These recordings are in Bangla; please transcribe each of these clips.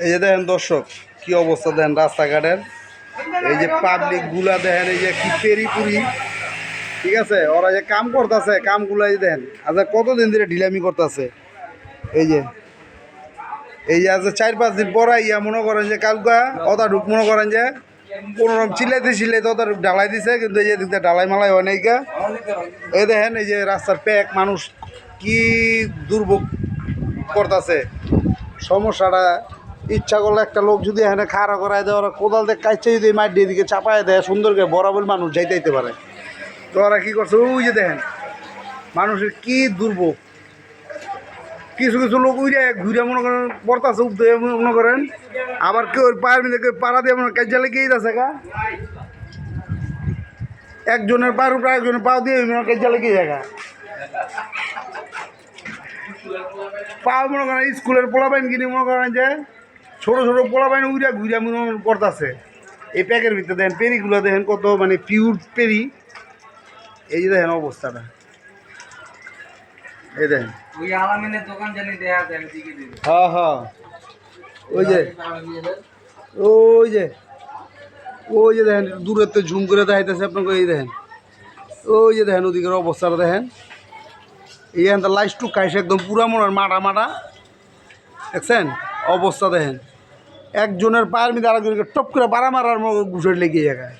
এই যে দেখেন দর্শক কি অবস্থা দেখেন রাস্তাঘাটের, এই যে পাবলিক গুলা দেখেন, এই যে কি পেরিপুরি, ঠিক আছে, ওরা যে কাম করতেছে কামগুলা এই দেখেন আচ্ছা কতদিন ধরে ঢিলামি করতেছে। এই যে আজ 4-5 দিন পরে ইয়া মনে করেন যে কালকা অতা ঢুক মনে করেন যে কোনোরকম চিল্লাইতে অতা ঢুক ঢালাই দিছে, কিন্তু এই যে দিকটা ঢালাই মালাই হয় নাই গা। এই দেখেন এই যে রাস্তার প্যাক মানুষ কি দুর্ভোগ করতেছে। সমস্যাটা ইচ্ছা করলে একটা লোক যদি এখানে খাড়া করায় দেয়, ওরা কোদাল দিয়ে কাইচে যদি মাঠ দিয়ে দিকে চাপায় দেয় সুন্দর করে বরাবর মানুষ যাইতে পারে। তো ওরা কী করছে ওই যে দেখেন মানুষের কি দুর্ভোগ। কিছু লোক উইরে ঘুরে মনে করেন পড়তাছে উঠতে মনে করেন, আবার কেউ পায়ের মধ্যে কেউ পাড়া দিয়ে মনে কাজে লেগেই যাচ্ছে গা, একজনের পায়ের উপরে একজনের পাও দিয়ে কাজে লেগেই যায় গা। পাও মনে করেন স্কুলের পোলাপাইন কিনে মনে করেন যে ছোটো পোলাপাইন উইরা ঘুরে মনে পড়তাছে। এই প্যাকের ভিতরে দেখেন পেরিগুলো দেখেন কত মানে পিওর পেরি। এই যে দেখেন অবস্থাটা, এই দেখেন হ্যাঁ হ্যাঁ ওই যে দেখেন দূরের তো ঝুম করে দেখাইতেছে আপনাকে। এই দেখেন ওই যে দেখেন ওদিকের অবস্থাটা দেখেন, এই তো লাইস টু খাইছে একদম পুরা মনের মাটা দেখছেন অবস্থা দেখেন। একজনের পায়ের মধ্যে আরেকজনকে টপ করে বাড়া মারার মতো ঘুষে লেগে যায়।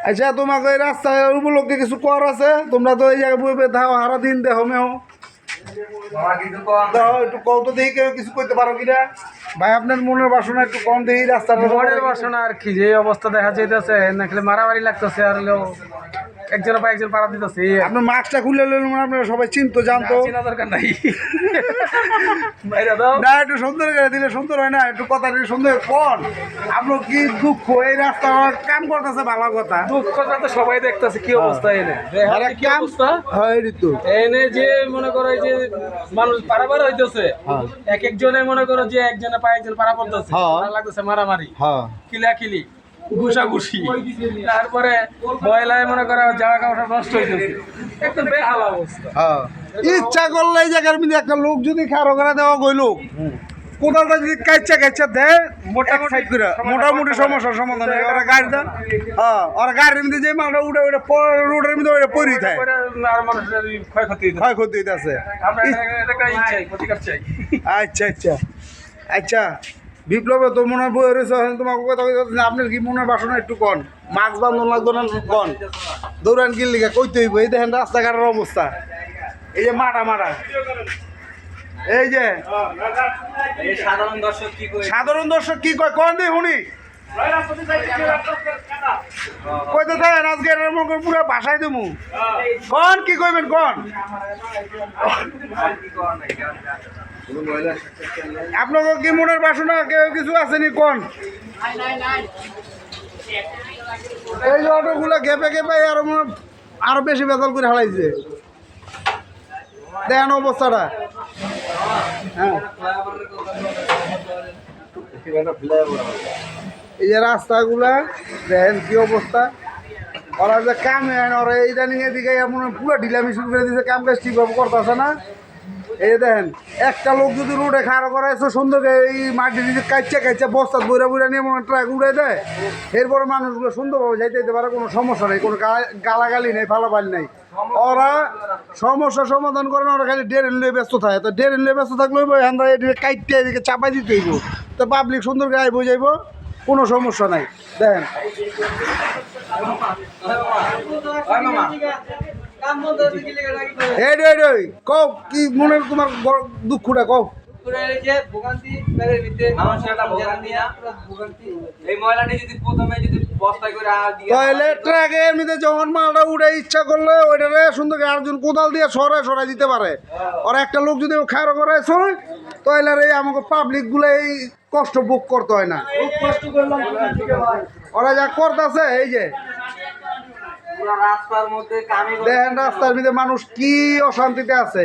আচ্ছা তোমাকে এই রাস্তায় উপলক্ষে কিছু কর আছে? তোমরা তো এই জায়গায় বইবে ধাও হারা দিন দেহ মেহ একটু কম তো দেখি কেউ কিছু করতে পারো কিনা ভাই? আপনার মনের বাসনা একটু কম দেখি রাস্তার মনের বাসনা আর কি, যে অবস্থা দেখা যাইতেছে নাকি মারামারি লাগতেছে আর একজনের পা একজন পাড়া দিতেছে। আপনার মাস্কটা খুলে নিলেন আপনারা সবাই চিনতো জানতো, চেনা দরকার নাই। না একটু সুন্দর করে দিলে সুন্দর হয় না? একটু কথা সুন্দর কোন আপনার কি দুঃখ? এই রাস্তা কাম করতেছে ভালো কথা, দুঃখটা তো সবাই দেখতেছে কি অবস্থা এনে কি অবস্থা এনে যে মনে করো যে মানুষ পারাবার হইতেছে, এক একজনে মনে করো যে একজনে পায়ে একজন পাড়া পড়তেছে, লাগতেছে মারামারি কিলাকিলি ঘুষাঘুষি, তারপরে ময়লায় মনে করো জামা কাপড় নষ্ট হইতেছে, একদম বেহাল অবস্থা। ইচ্ছা করলে এই জায়গার মধ্যে একটা লোক যদি খারো করে দেওয়া গই লোক কোদালটা যদি কাইচা দেয় মোটামুটি সমস্যার সমাধান হয়। ওরা গাড়ি দেয়, হ্যাঁ ওরা গাড়ির মধ্যে যে মালটা উঠে রোডের মধ্যে ওইটা পরি থাকে, ক্ষয়ক্ষতি আছে। আচ্ছা বিপ্লবে তো মনে হয় বই রয়েছে, তোমাকে কথা আপনার কি মনে বাসনা একটু কন, মাস্ক বান্ধন লাগতো না কন, দৌড়ান কি লিখা কইতে হইব। এই দেখেন রাস্তাঘাটের অবস্থা, এই যে মাটা এই যে সাধারণ দর্শক কি কয় কন দি শুনি কইতে থাকেন আজকে পুরো ভাষায় দেবো। কন কি কইবেন কন? আপনাদের কি মনের বাসনা কেউ কিছু আসেনি কন? এই যে অটোগুলো গেপে আরো বেশি বেতাল করে হারাইছে, দেখেন অবস্থাটা। হ্যাঁ এই যে রাস্তাগুলা দেখেন কি অবস্থা। ওরা যে কাম ওরা ইদানিং এদিকে এমন পুরো ঢিলামি শুরু করে দিয়েছে, কাম কাজ ঠিকভাবে করতেছে না। এই দেখেন একটা লোক যদি রোডে খাড়া করাইছে সুন্দর এই মাটি দিকে কাইচা বস্তা বইরা নিয়ে মনে ট্রাক উড়ে দেয়, এরপরে মানুষগুলো সুন্দরভাবে যাইতে পারে, কোনো সমস্যা নেই, কোনো গালাগালি নেই, ফালাফালি নেই। ওরা সমস্যার সমাধান করে না, ওরা খালি ড্রেন নিয়ে ব্যস্ত থাকে। তো ড্রেন নিয়ে ব্যস্ত থাকলে আমরা এদিকে কাইটে এদিকে চাপাই দিতে হইব, তো পাবলিক সুন্দর গায়ে বই যাইব, কোনো সমস্যা নাই। দেখেন কও কি মনের তোমার দুঃখটা কও। তাহলে ট্রাকে এমনিতে যখন মালটা উঠে ইচ্ছা করলে ওইটারে সুন্দর আরেকজন কোদাল দিয়ে সরাই দিতে পারে। আর একটা লোক যদি খাড়ো করাইছ তাহলে এই আমাকে পাবলিক গুলো এই কষ্ট ভোগ করতে হয় না। ওরা যা করতেছে এই যে দেখেন রাস্তার মধ্যে মানুষ কি অশান্তিতে আছে,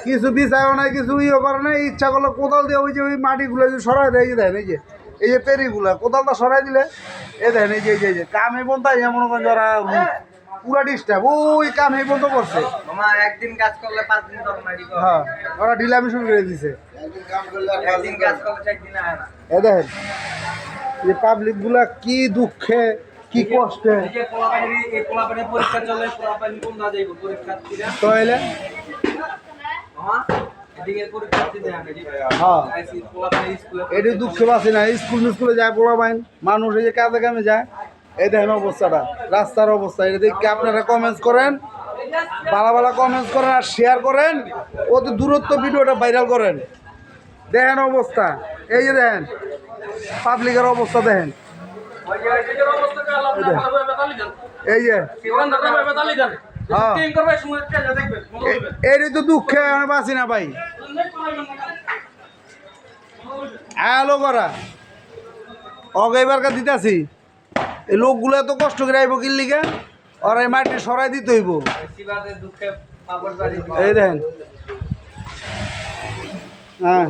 কিছু বিচারও নাই, কিছু ইয়ে করে নাই, ইচ্ছা করলে কোদাল দিয়ে ওই যে ওই মাটিগুলো সরাই দেয়। দেখেন এই যে এই যে পেরিগুলা কোদালটা সরাই দিলে এই দেখেন এই যে এই যে কাম এই বন্ধ মনে করেন যারা পুরা ডিস্টার্ব ওই কাম এই বন্ধ করছে একদিন কাজ করলে 5 দিন কর্মচারী হ্যাঁ ওরা ঢিলামি শুরু করে দিছে একদিন কাজ করলে 4 দিন আয় না এই দেখেন এই পাবলিক গুলা কি দুঃখে কি কষ্টে এই যে পোলাপানি পরীক্ষা চলে পোলাপানি কোন না যাইব পরীক্ষার্থীরা তাহলে হ্যাঁ এদিকে পরীক্ষার্থী দেন হ্যাঁ পোলাপানি স্কুলে এটি দুঃখে বাসি না স্কুলে যায় পোলা বাইন মানুষ এই যে কাজে কামে যায় এই দেখেন অবস্থাটা রাস্তার অবস্থা এটা দেখে আপনারা কমেন্টস করেন ভালো ভালো কমেন্টস করেন আর শেয়ার করেন অতি দূরত্ব ভিডিওটা ভাইরাল করেন দেখেন অবস্থা এই যে দেখেন পাবলিকের অবস্থা দেখেন ওই যে এদিকের অবস্থাটা আলাদা ভাবে বেতালি দেন এই যে সিওয়ানটা ভাবে বেতালি দেন হ্যাঁ। টিম করবে সময় কেটে দেখবেন মনে করবেন এটি তো দুঃখে আমি বাসি না ভাই আলো করা অগাইবার দিতেছি এই লোকগুলো এত কষ্ট করে আইব কিল লিগা আর এই মাটি সরাই দিতে হইব বেশিরভাগের দুঃখে পাপড় বাড়ি এই দেখেন হ্যাঁ